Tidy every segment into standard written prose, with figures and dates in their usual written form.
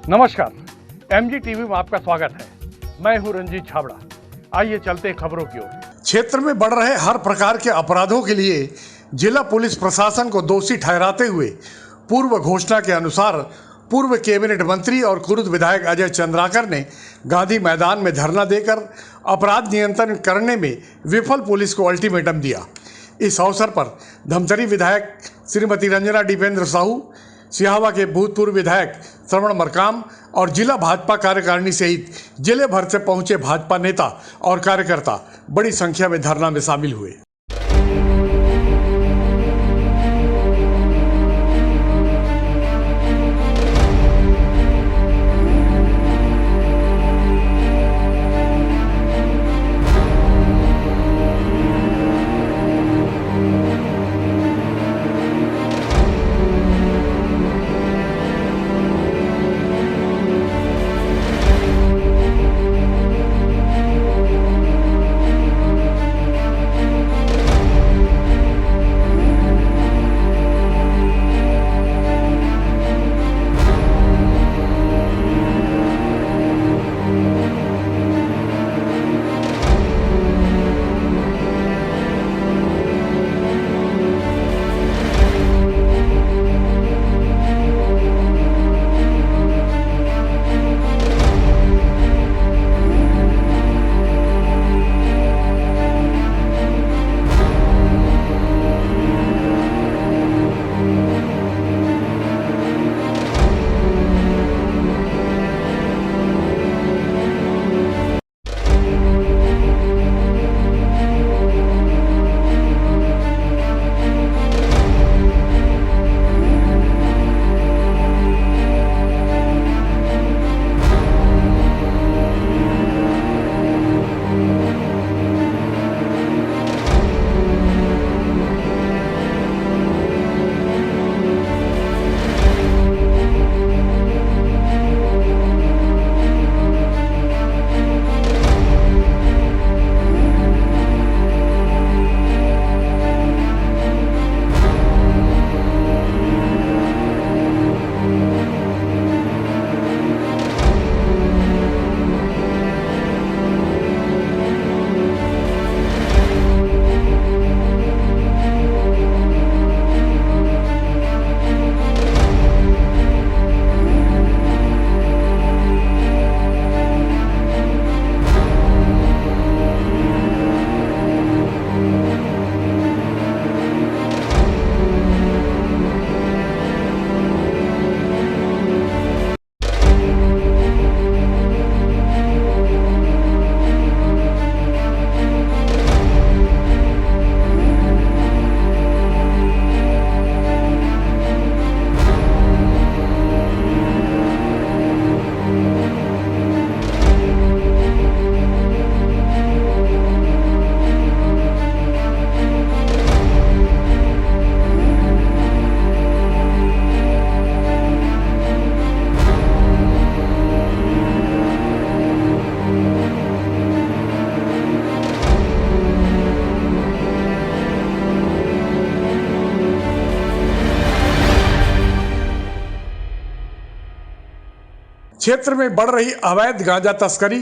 नमस्कार, MG TV में आपका स्वागत है। मैं हूं रंजीत छाबड़ा। आइए चलते हैं खबरों की ओर। क्षेत्र में बढ़ रहे हर प्रकार के अपराधों के लिए जिला पुलिस प्रशासन को दोषी ठहराते हुए पूर्व घोषणा के अनुसार पूर्व कैबिनेट मंत्री और कुरुद विधायक अजय चंद्राकर ने गांधी मैदान में धरना देकर अपराध नियंत्रण करने में विफल पुलिस को अल्टीमेटम दिया। इस अवसर पर धमतरी विधायक श्रीमती रंजना दीपेंद्र साहू, सिहावा के भूतपूर्व विधायक श्रवण मरकाम और जिला भाजपा कार्यकारिणी सहित जिले भर से पहुंचे भाजपा नेता और कार्यकर्ता बड़ी संख्या में धरना में शामिल हुए। क्षेत्र में बढ़ रही अवैध गांजा तस्करी,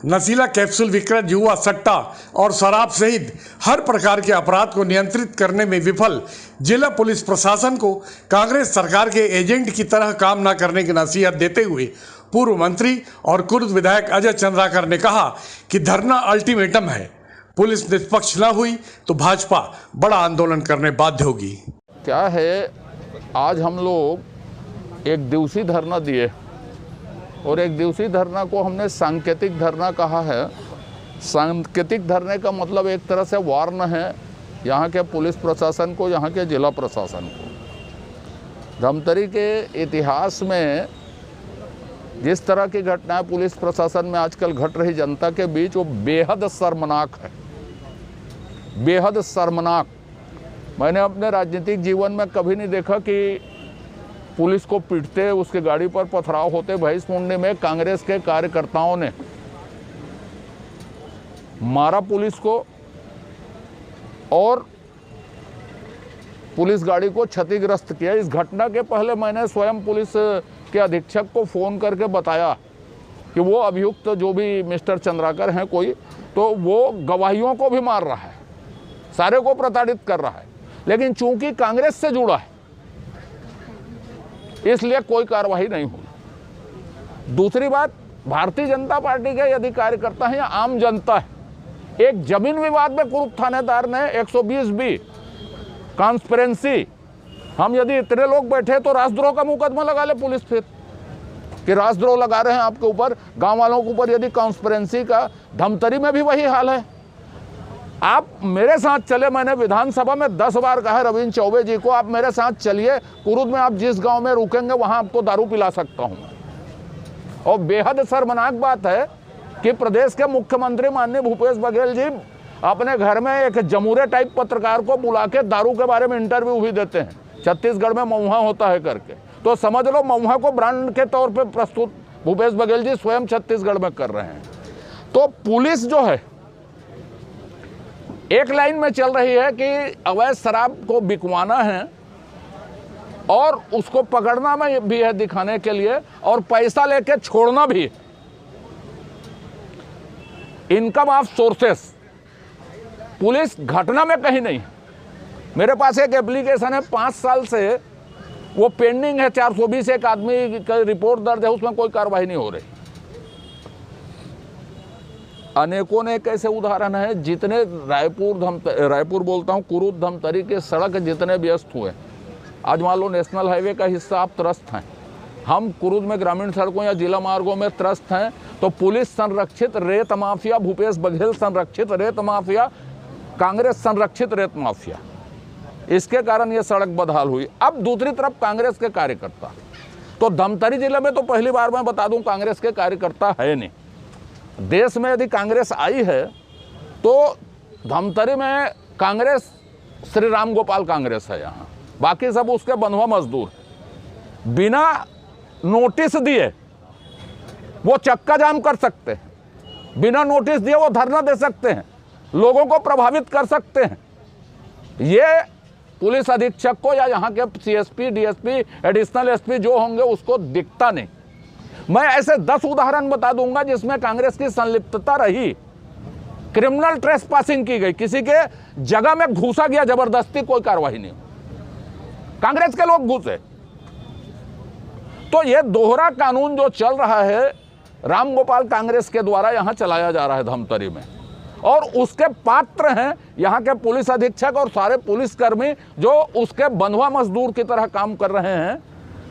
नशीला कैप्सूल विक्रय, जुआ सट्टा और शराब सहित हर प्रकार के अपराध को नियंत्रित करने में विफल जिला पुलिस प्रशासन को कांग्रेस सरकार के एजेंट की तरह काम न करने की नसीहत देते हुए पूर्व मंत्री और कुरुद विधायक अजय चंद्राकर ने कहा कि धरना अल्टीमेटम है। पुलिस निष्पक्ष न हुई तो भाजपा बड़ा आंदोलन करने बाध्य होगी। क्या है, आज हम लोग एक दिवसीय धरना दिए और एक दिवसीय धरना को हमने सांकेतिक धरना कहा है। सांकेतिक धरने का मतलब एक तरह से वार्न है यहाँ के पुलिस प्रशासन को, यहाँ के जिला प्रशासन को। धमतरी के इतिहास में जिस तरह की घटनाएं पुलिस प्रशासन में आजकल घट रही जनता के बीच, वो बेहद शर्मनाक है, बेहद शर्मनाक। मैंने अपने राजनीतिक जीवन में कभी नहीं देखा कि पुलिस को पीटते, उसके गाड़ी पर पथराव होते। भैंसमुंडी में कांग्रेस के कार्यकर्ताओं ने मारा पुलिस को और पुलिस गाड़ी को क्षतिग्रस्त किया। इस घटना के पहले मैंने स्वयं पुलिस के अधीक्षक को फ़ोन करके बताया कि वो अभियुक्त जो भी मिस्टर चंद्राकर हैं कोई, तो वो गवाहियों को भी मार रहा है, सारे को प्रताड़ित कर रहा है, लेकिन चूंकि कांग्रेस से जुड़ा है इसलिए कोई कार्रवाई नहीं हुई। दूसरी बात, भारतीय जनता पार्टी के यदि कार्यकर्ता हैं या आम जनता है, एक जमीन विवाद में कुरूप थानेदार ने 120B कॉन्स्पिरेंसी, हम यदि इतने लोग बैठे तो राष्ट्रद्रोह का मुकदमा लगा ले पुलिस फिर कि राष्ट्रद्रोह लगा रहे हैं आपके ऊपर, गांव वालों के ऊपर। यदि कॉन्स्पिरेंसी का, धमतरी में भी वही हाल है। आप मेरे साथ चले, मैंने विधानसभा में 10 बार कहा रविंद्र चौबे जी को, आप मेरे साथ चलिए कुरुद में, आप जिस गांव में रुकेंगे वहां आपको दारू पिला सकता हूं। और बेहद शर्मनाक बात है कि प्रदेश के मुख्यमंत्री माननीय भूपेश बघेल जी अपने घर में एक जमूरे टाइप पत्रकार को बुला के दारू के बारे में इंटरव्यू भी देते हैं, छत्तीसगढ़ में महुआ होता है करके। तो समझ लो महुआ को ब्रांड के तौर पे प्रस्तुत भूपेश बघेल जी स्वयं छत्तीसगढ़ में कर रहे हैं। तो पुलिस जो है एक लाइन में चल रही है कि अवैध शराब को बिकवाना है और उसको पकड़ना में भी है दिखाने के लिए, और पैसा लेके छोड़ना भी। इनकम ऑफ सोर्सेस पुलिस घटना में कहीं नहीं। मेरे पास एक एप्लीकेशन है 5 साल से, वो पेंडिंग है, 420 एक आदमी का रिपोर्ट दर्ज है, उसमें कोई कार्रवाई नहीं हो रही। अनेकों ने ऐसे उदाहरण है, जितने रायपुर बोलता हूँ, कुरुद धमतरी के सड़क जितने व्यस्त हुए, आज मान लो नेशनल हाईवे का हिस्सा आप त्रस्त हैं, हम कुरुद में ग्रामीण सड़कों या जिला मार्गों में त्रस्त हैं, तो पुलिस संरक्षित रेत माफिया, भूपेश बघेल संरक्षित रेत माफिया, कांग्रेस संरक्षित रेत माफिया, इसके कारण ये सड़क बदहाल हुई। अब दूसरी तरफ कांग्रेस के कार्यकर्ता, तो धमतरी जिले में तो पहली बार मैं बता दूं कांग्रेस के कार्यकर्ता है नहीं। देश में यदि कांग्रेस आई है तो धमतरी में कांग्रेस श्री राम गोपाल कांग्रेस है, यहाँ बाकी सब उसके बंधुआ मजदूर। बिना नोटिस दिए वो चक्का जाम कर सकते हैं, बिना नोटिस दिए वो धरना दे सकते हैं, लोगों को प्रभावित कर सकते हैं। ये पुलिस अधीक्षक को या यहाँ के CSP, DSP, एडिशनल SP जो होंगे उसको दिखता नहीं। मैं ऐसे 10 उदाहरण बता दूंगा जिसमें कांग्रेस की संलिप्तता रही। क्रिमिनल ट्रेसपासिंग की गई, किसी के जगह में घुसा गया जबरदस्ती, कोई कार्रवाई नहीं, कांग्रेस के लोग घुसे। तो ये दोहरा कानून जो चल रहा है रामगोपाल कांग्रेस के द्वारा यहाँ चलाया जा रहा है धमतरी में, और उसके पात्र हैं यहाँ के पुलिस अधीक्षक और सारे पुलिसकर्मी जो उसके बंधुआ मजदूर की तरह काम कर रहे हैं।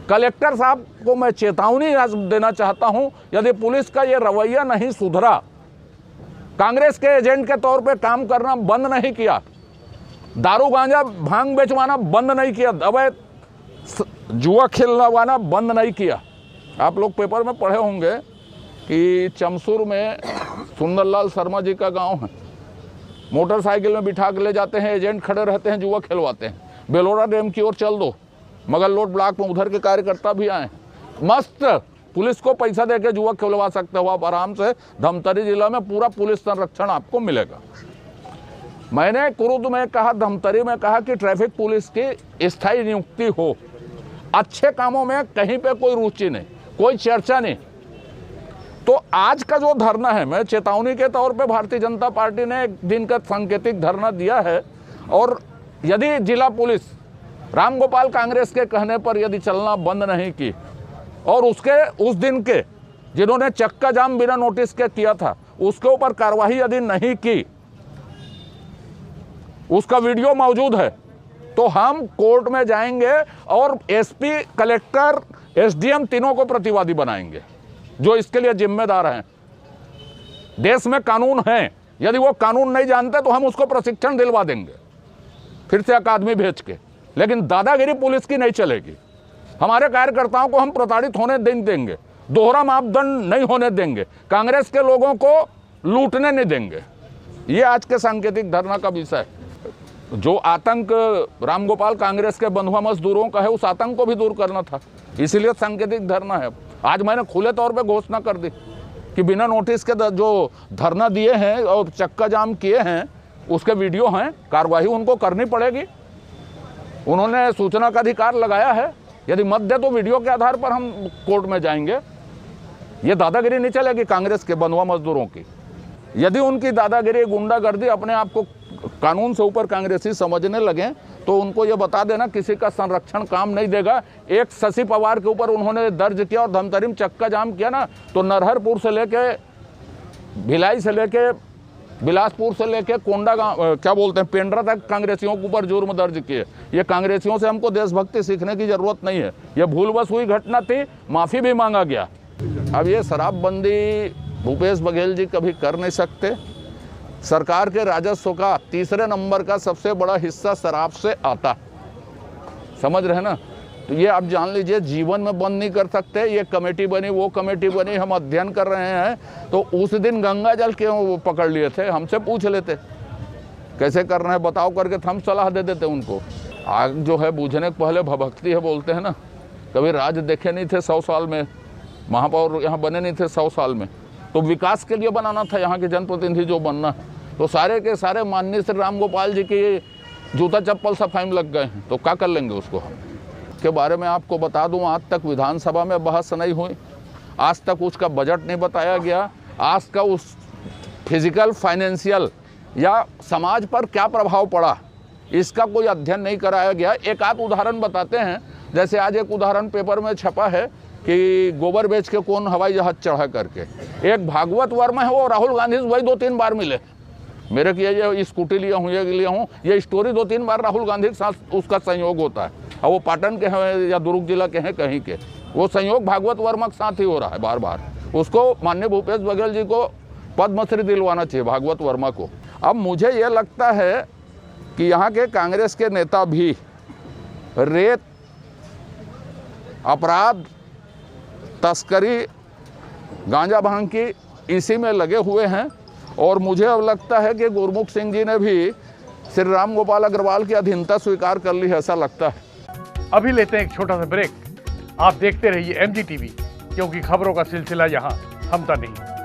कलेक्टर साहब को मैं चेतावनी देना चाहता हूं, यदि पुलिस का ये रवैया नहीं सुधरा, कांग्रेस के एजेंट के तौर पे काम करना बंद नहीं किया, दारू गांजा भांग बेचवाना बंद नहीं किया, अवैध जुआ खेलवाना बंद नहीं किया। आप लोग पेपर में पढ़े होंगे कि चमसूर में सुंदरलाल शर्मा जी का गांव है, मोटरसाइकिल में बिठा के ले जाते हैं, एजेंट खड़े रहते हैं, जुआ खिलवाते हैं। बेलोरा डैम की ओर चल दो, मगल लोड ब्लॉक में उधर के कार्यकर्ता भी आए, मस्त पुलिस को पैसा देके जुआ खिलवा सकते हो आप आराम से। धमतरी जिला में पूरा पुलिस संरक्षण आपको मिलेगा। मैंने कुरुद में कहा, धमतरी में कहा कि ट्रैफिक पुलिस की स्थायी नियुक्ति हो, अच्छे कामों में कहीं पे कोई रुचि नहीं, कोई चर्चा नहीं। तो आज का जो धरना है, मैं चेतावनी के तौर पे भारतीय जनता पार्टी ने एक दिन का सांकेतिक धरना दिया है, और यदि जिला पुलिस रामगोपाल कांग्रेस के कहने पर यदि चलना बंद नहीं की, और उसके उस दिन के जिन्होंने चक्का जाम बिना नोटिस के किया था उसके ऊपर कार्रवाई यदि नहीं की, उसका वीडियो मौजूद है, तो हम कोर्ट में जाएंगे और SP, कलेक्टर, SDM तीनों को प्रतिवादी बनाएंगे जो इसके लिए जिम्मेदार हैं। देश में कानून है, यदि वो कानून नहीं जानते तो हम उसको प्रशिक्षण दिलवा देंगे फिर से अकादमी भेज के, लेकिन दादागिरी पुलिस की नहीं चलेगी। हमारे कार्यकर्ताओं को हम प्रताड़ित होने नहीं देंगे, दोहरा मापदंड नहीं होने देंगे, कांग्रेस के लोगों को लूटने नहीं देंगे। ये आज के सांकेतिक धरना का विषय है। जो आतंक रामगोपाल कांग्रेस के बंधुआ मजदूरों का है, उस आतंक को भी दूर करना था, इसीलिए सांकेतिक धरना है। आज मैंने खुले तौर पे घोषणा कर दी कि बिना नोटिस के जो धरना दिए हैं और चक्का जाम किए हैं उसके वीडियो हैं, कार्रवाई उनको करनी पड़ेगी। उन्होंने सूचना का अधिकार लगाया है, यदि मत दे तो वीडियो के आधार पर हम कोर्ट में जाएंगे। ये दादागिरी नहीं चलेगी कांग्रेस के बंधुआ मजदूरों की। यदि उनकी दादागिरी, गुंडागर्दी अपने आप को कानून से ऊपर कांग्रेसी समझने लगे तो उनको ये बता देना किसी का संरक्षण काम नहीं देगा। एक शशि पवार के ऊपर उन्होंने दर्ज किया और धमतरी चक्का जाम किया ना, तो नरहरपुर से लेके भिलाई से लेके बिलासपुर से लेके कोंडा गाँव, क्या बोलते हैं, पेंड्रा तक कांग्रेसियों के ऊपर जुर्म दर्ज किए। ये कांग्रेसियों से हमको देशभक्ति सीखने की जरूरत नहीं है। ये भूलवश हुई घटना थी, माफ़ी भी मांगा गया। अब ये शराबबंदी भूपेश बघेल जी कभी कर नहीं सकते। सरकार के राजस्व का तीसरे नंबर का सबसे बड़ा हिस्सा शराब से आता, समझ रहे ना। तो ये आप जान लीजिए, जीवन में बंद नहीं कर सकते। ये कमेटी बनी, वो कमेटी बनी, हम अध्ययन कर रहे हैं। तो उस दिन गंगा जल क्यों पकड़ लिए थे, हमसे पूछ लेते कैसे कर रहे हैं बताओ करके, तो हम सलाह दे देते उनको। आग जो है बूझने के पहले भभकती है, बोलते हैं ना। कभी राज देखे नहीं थे 100 साल में, महापौर यहाँ बने नहीं थे 100 साल में। तो विकास के लिए बनाना था यहाँ के जनप्रतिनिधि जो बनना, तो सारे के सारे माननीय श्री राम गोपाल जी की जूता चप्पल सफाई में लग गए हैं। तो क्या कर लेंगे उसको हम। के बारे में आपको बता दूं, आज तक विधानसभा में बहस नहीं हुई, आज तक उसका बजट नहीं बताया गया, आज का उस फिजिकल, फाइनेंशियल या समाज पर क्या प्रभाव पड़ा इसका कोई अध्ययन नहीं कराया गया। एक आध उदाहरण बताते हैं, जैसे आज एक उदाहरण पेपर में छपा है कि गोबर बेच के कौन हवाई जहाज चढ़ा करके। एक भागवत वर्मा है, वो राहुल गांधी से वही 2-3 बार मिले। मेरे की ये स्कूटी लिया हूँ, ये लिया हूँ, ये स्टोरी 2-3 बार राहुल गांधी के साथ उसका संयोग होता है। और वो पाटन के हैं या दुर्ग जिला के हैं, कहीं के, वो संयोग भागवत वर्मा के साथ ही हो रहा है बार बार। उसको माननीय भूपेश बघेल जी को पद्मश्री दिलवाना चाहिए, भागवत वर्मा को। अब मुझे ये लगता है कि यहाँ के कांग्रेस के नेता भी रेत, अपराध, तस्करी, गांजा भांग की इसी में लगे हुए हैं। और मुझे अब लगता है कि गुरमुख सिंह जी ने भी श्री राम गोपाल अग्रवाल की अधीनता स्वीकार कर ली है, ऐसा लगता है। अभी लेते हैं एक छोटा सा ब्रेक। आप देखते रहिए MG TV, क्योंकि खबरों का सिलसिला यहाँ थमता नहीं।